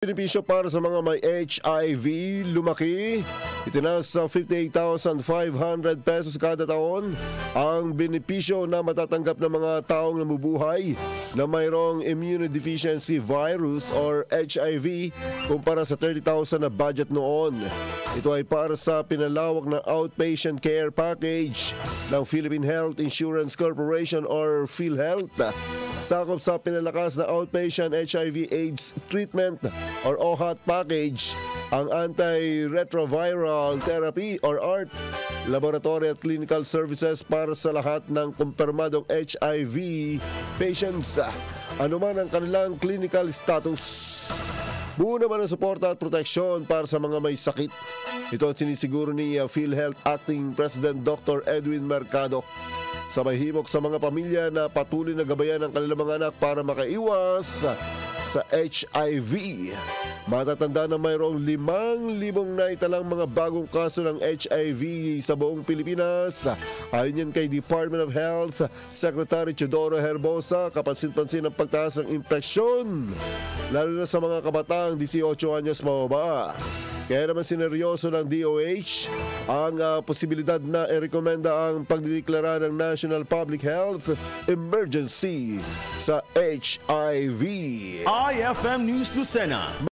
Benepisyo para sa mga may HIV lumaki. Itinaas sa 58,500 pesos kada taon ang benepisyo na matatanggap ng mga taong namubuhay na mayroong immunodeficiency virus or HIV kumpara sa 30,000 na budget noon. Ito ay para sa pinalawak na outpatient care package ng Philippine Health Insurance Corporation or PhilHealth. Sakop sa pinalakas na outpatient HIV/AIDS treatment or OHAT package, ang antiretroviral therapy or ART, laboratory at clinical services para sa lahat ng kumpirmadong HIV patients, anuman ang kanilang clinical status. Buo naman ang suporta at proteksyon para sa mga may sakit. Ito ang sinisiguro ni PhilHealth Acting President Dr. Edwin Mercado. Sabay himok sa mga pamilya na patuloy na gabayan ang kanilang mga anak para makaiwas sa HIV. Matatanda na mayroong 5,000 naitalang mga bagong kaso ng HIV sa buong Pilipinas. Ayon yan kay Department of Health Secretary Teodoro Herbosa, kapansin-pansin ang pagtaas ng impresyon, lalo na sa mga kabataang 18 anyos mababa. Kaya naman sineryoso ng DOH ang posibilidad na i-rekomenda ang pagdideklara ng National Public Health Emergency sa HIV. IFM News Lucena.